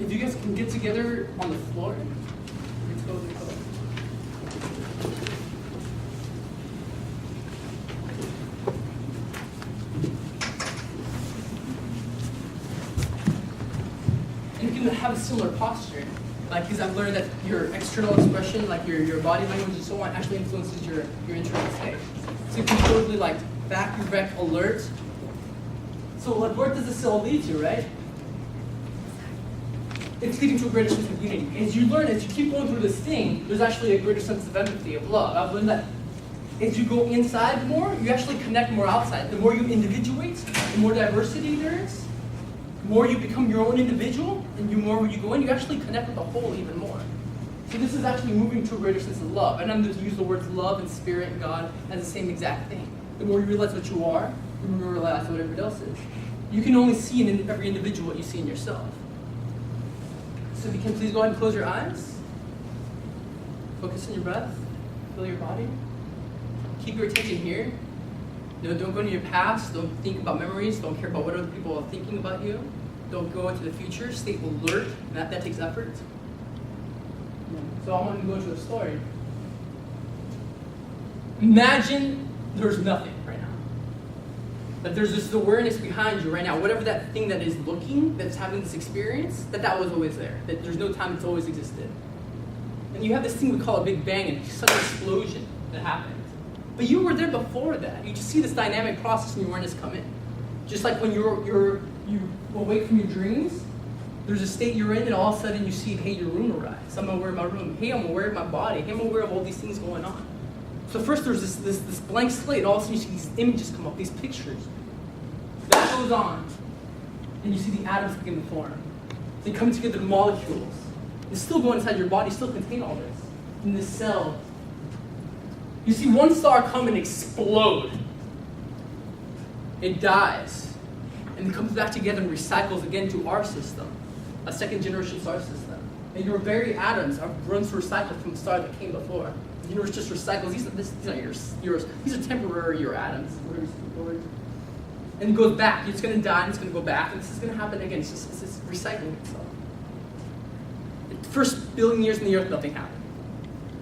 If you guys can get together on the floor, let's go. And you can have a similar posture. Like, because I've learned that your external expression, like your body language and so on, actually influences your internal state. So you can totally like back, erect, alert. So like, where does this all lead to, right? It's leading to a greater sense of unity. As you learn, as you keep going through this thing, there's actually a greater sense of empathy, of love. I've learned that as you go inside more, you actually connect more outside. The more you individuate, the more diversity there is, the more you become your own individual, and the more you go in, you actually connect with the whole even more. So this is actually moving to a greater sense of love. And I'm going to use the words love and spirit and God as the same exact thing. The more you realize what you are, the more you realize what everybody else is. You can only see in every individual what you see in yourself. So if you can please go ahead and close your eyes. Focus on your breath. Feel your body. Keep your attention here. No, don't go into your past. Don't think about memories. Don't care about what other people are thinking about you. Don't go into the future. Stay alert. That takes effort. So I want to go into a story. Imagine there's nothing right now. That there's this awareness behind you right now. Whatever that thing that is looking, that's having this experience, that was always there. That there's no time it's always existed. And you have this thing we call a Big Bang and sudden explosion that happened. But you were there before that. You just see this dynamic process in your awareness come in. Just like when you awake from your dreams, there's a state you're in and all of a sudden you see, hey, your room arrives. I'm aware of my room. Hey, I'm aware of my body. Hey, I'm aware of all these things going on. So first there's this blank slate, all of a sudden you see these images come up, these pictures. That goes on, and you see the atoms begin to form. They come together, the molecules. They still go inside your body, still contain all this. In this cell, you see one star come and explode. It dies, and it comes back together and recycles again to our system, a second generation star system. And your very atoms are run through recycled from the star that came before. The universe just recycles. These are yours. These are temporary your atoms. And it goes back. It's going to die and it's going to go back. And this is going to happen again. It's just recycling itself. The first billion years in the earth, nothing happened.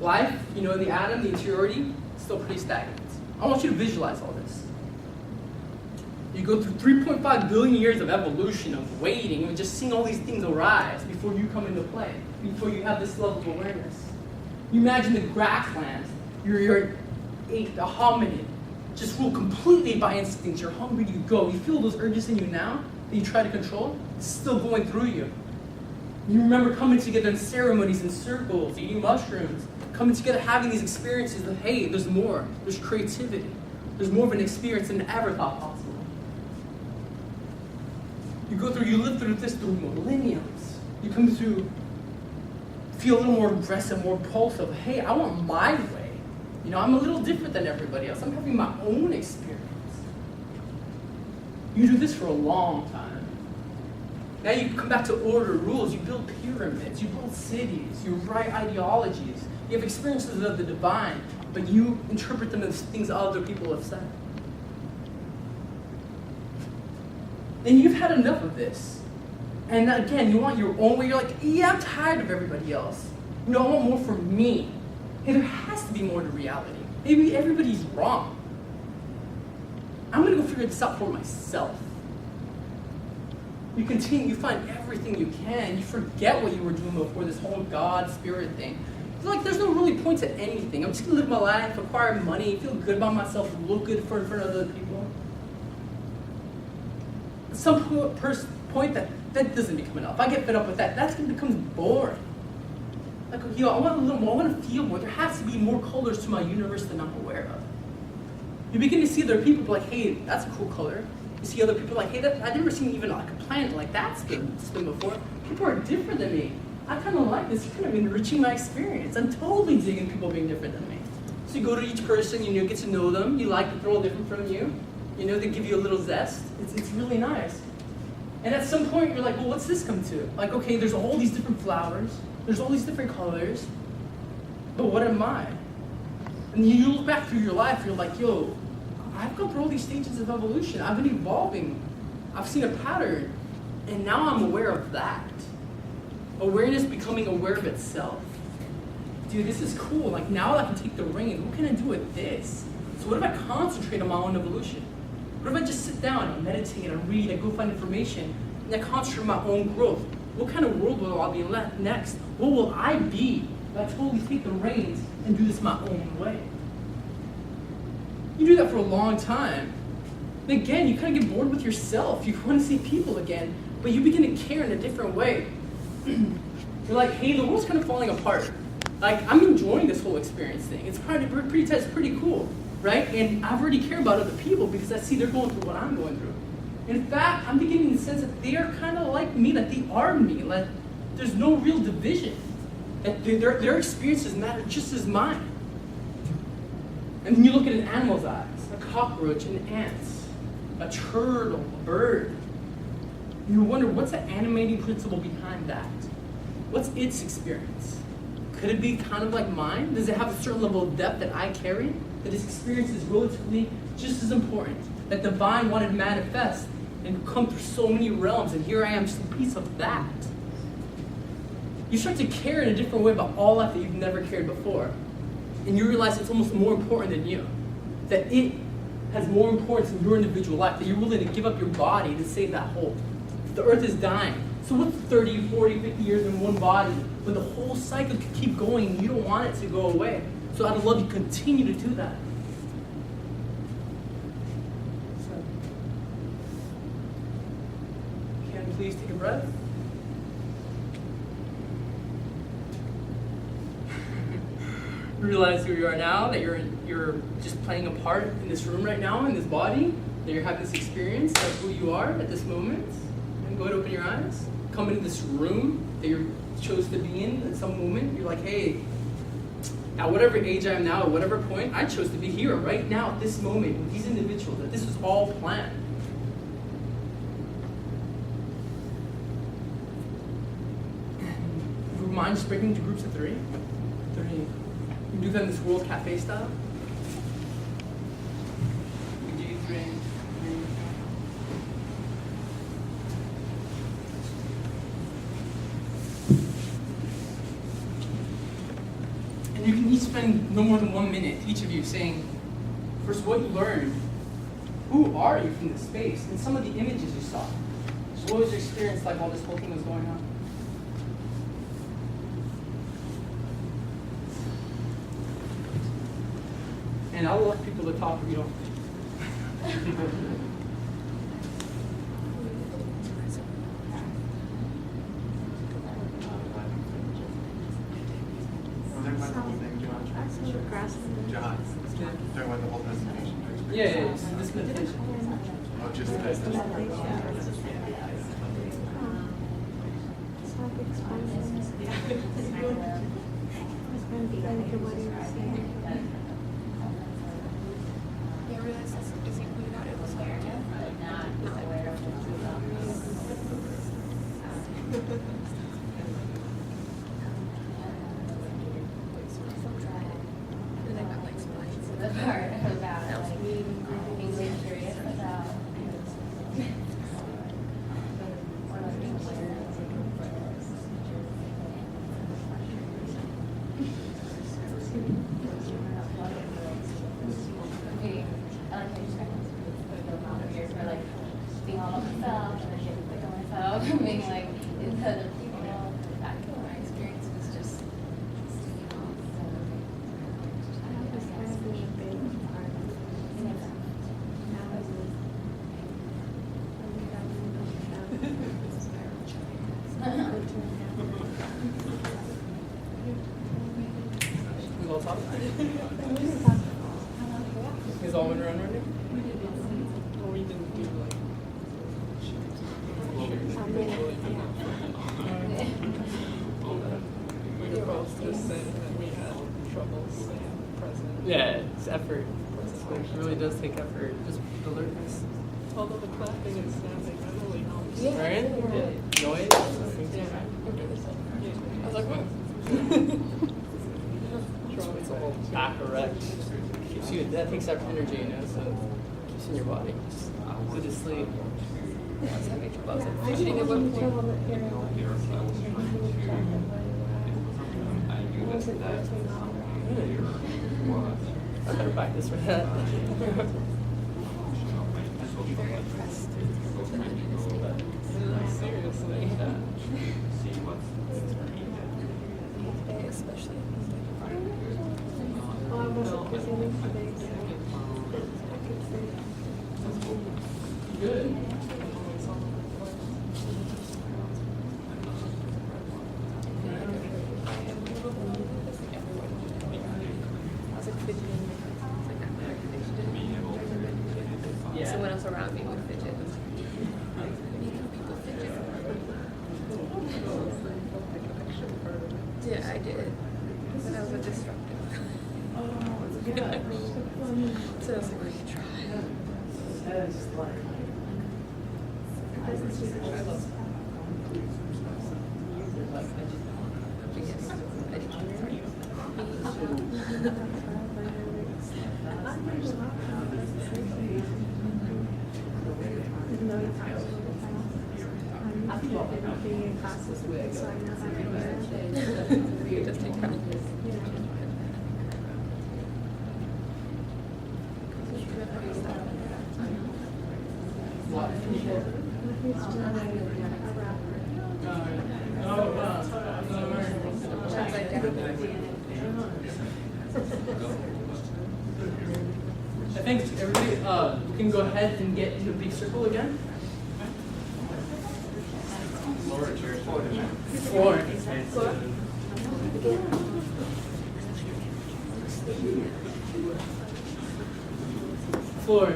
Life, in the atom, the interiority, still pretty stagnant. I want you to visualize all this. You go through 3.5 billion years of evolution, of waiting, and just seeing all these things arise before you come into play, before you have this level of awareness. You imagine the grasslands, you're a hominid, just ruled completely by instincts. You're hungry, you go. You feel those urges in you now that you try to control, it's still going through you. You remember coming together in ceremonies, in circles, eating mushrooms, coming together, having these experiences of, hey, there's more, there's creativity, there's more of an experience than ever thought possible. You live through this through millenniums. You come through, feel a little more aggressive, more impulsive. Hey, I want my way. I'm a little different than everybody else. I'm having my own experience. You do this for a long time. Now you come back to order, rules. You build pyramids. You build cities. You write ideologies. You have experiences of the divine, but you interpret them as things other people have said. And you've had enough of this. And again, you want your own way. You're like, yeah, I'm tired of everybody else. I want more for me. Hey, there has to be more to reality. Maybe everybody's wrong. I'm going to go figure this out for myself. You continue, you find everything you can. You forget what you were doing before, this whole God, spirit thing. It's like there's no really point to anything. I'm just going to live my life, acquire money, feel good about myself, look good in front of other people. At some point, that doesn't become enough. I get fed up with that. That becomes boring. Like, I want a little more. I want to feel more. There has to be more colors to my universe than I'm aware of. You begin to see other people like, hey, that's a cool color. You see other people like, hey, I've never seen even like a planet like that spin before. People are different than me. I kind of like this. It's kind of enriching my experience. I'm totally digging people being different than me. So you go to each person, get to know them. You like that they're all different from you. They give you a little zest. It's really nice. And at some point, you're like, well, what's this come to? Like, okay, there's all these different flowers. There's all these different colors. But what am I? And you look back through your life, you're like, yo, I've gone through all these stages of evolution. I've been evolving. I've seen a pattern. And now I'm aware of that. Awareness becoming aware of itself. Dude, this is cool. Like, now I can take the reins. What can I do with this? So what if I concentrate on my own evolution? What if I just sit down and meditate and read and go find information and I concentrate on my own growth? What kind of world will I be next? What will I be if I totally take the reins and do this my own way? You do that for a long time. And again, you kind of get bored with yourself. You want to see people again, but you begin to care in a different way. You're like, hey, the world's kind of falling apart. Like, I'm enjoying this whole experience thing. It's pretty tight, it's pretty cool, right? And I've already cared about other people because I see they're going through what I'm going through. In fact, I'm beginning to sense that they are kind of like me, that they are me. Like, there's no real division. That their experiences matter just as mine. And then you look at an animal's eyes, a cockroach, an ant, a turtle, a bird. You wonder, what's the animating principle behind that? What's its experience? Could it be kind of like mine? Does it have a certain level of depth that I carry? That its experience is relatively just as important? That divine wanted to manifest and come through so many realms, and here I am, just a piece of that. You start to care in a different way about all life that you've never cared before. And you realize it's almost more important than you. That it has more importance in your individual life, that you're willing to give up your body to save that whole. The earth is dying. So what's 30, 40, 50 years in one body when the whole cycle could keep going and you don't want it to go away? So out of love, you continue to do that. So, can you please take a breath? Realize who you are now, that you're just playing a part in this room right now, in this body, that you're having this experience, that's who you are at this moment. And go ahead and open your eyes. Come into this room that you chose to be in at some moment. You're like, hey, at whatever age I am now, at whatever point, I chose to be here right now at this moment with these individuals, that this was all planned. If you mind just breaking into groups of three. You do that in this World Cafe style. We do three. And you can each spend no more than 1 minute, each of you, saying, first, what you learned. Who are you from this space? And some of the images you saw. So what was your experience like while this whole thing was going on? And I'll let people to talk if you don't. John, talking about the whole presentation. Yeah, this meditation. Oh, just this. Is all went around right now? Or we didn't do like. We were both just saying that we had trouble staying present. Yeah, it's effort. It really does take effort. Just alertness. Although the clapping and snapping that really helps. Yeah. Right? Yeah. Noise. I was like, what? It's a whole back erect. Keeps you, that takes up energy, you know, so it keeps you in your body. Just go to sleep. Does that make you buzz? wasn't $13. I better practice for that. Seriously. Especially. Well, I wasn't presenting today, so I could say. Good. Yeah. Someone else around me would fidget. People fidget. Yeah, I did. But I was a disruptive. So I was like, we can try. Yes, I I feel like I'm being in classes with it, so I know how to do it. You just take practice. What? I think everybody, we can go ahead and get into a big circle again. Four. Floor.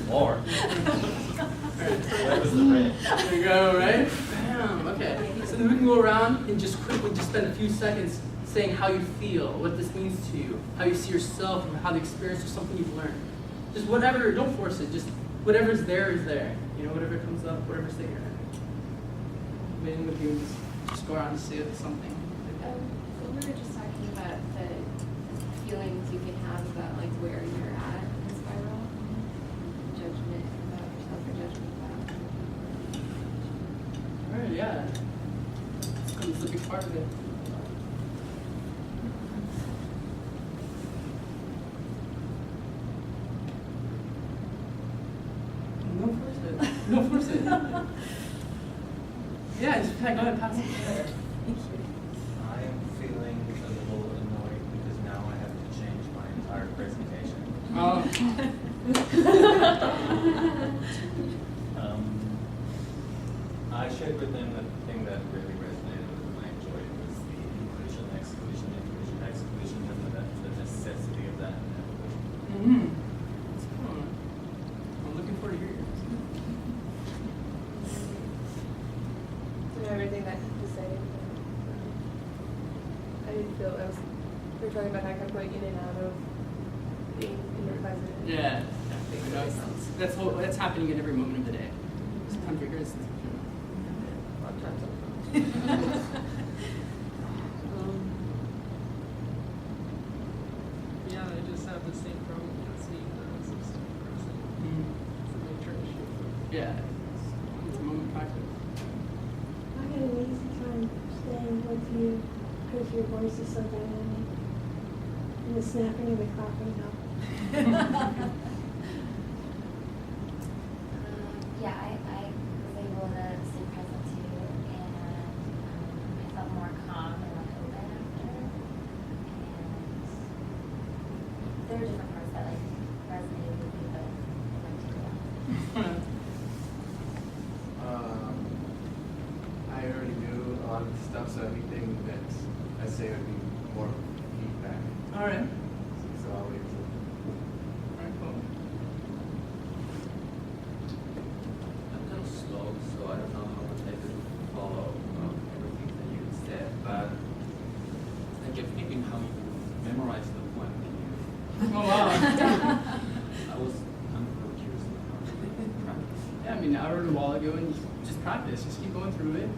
More. There you go, right? Bam. Okay. So then we can go around and just quickly just spend a few seconds saying how you feel, what this means to you, how you see yourself, and how the experience or something you've learned. Just whatever, don't force it, just whatever's there is there. You know, whatever comes up, whatever state you're in. Meeting with you, just go around and say something. We were just talking about the feelings you can have about like where you're at in the spiral, judgment about yourself or judgment about. Alright, yeah. It's a big part of it. No force it. No force it. Yeah, just go ahead and pass it. I am feeling a little annoyed because now I have to change my entire presentation. I shared with them that the thing that really resonated with them, I enjoyed, was the inclusion, exclusion, and the necessity of that. Mm-hmm. That's cool. I'm looking forward to hearing yours. Everything that you said. I didn't feel I was. We were talking about how I kept going in and out of being in your president. Yeah. That's happening at every moment of the day. Sometimes you're here, sometimes A lot of times. Yeah, I just have the same problem with seeing the assistant person. It's a nature issue. Yeah. It's a moment of practice. I had an easy time staying with you because your voice is so dynamic. And the snapping and the coughing help. Yeah, I was able to stay present too, and I felt more calm and like open after. And there were different parts that like resonated with me, but I went too well. I already knew a lot of the stuff, so anything that I say would be more feedback. Alright. So I'll wait till. Alright, cool. I'm kind of slow, so I don't know how much I could follow everything that you said, but I kept thinking how you memorized the poem. Oh, wow. I'm curious about how you practice. Yeah, I mean, I wrote it a while ago and just practice. Just keep going through it.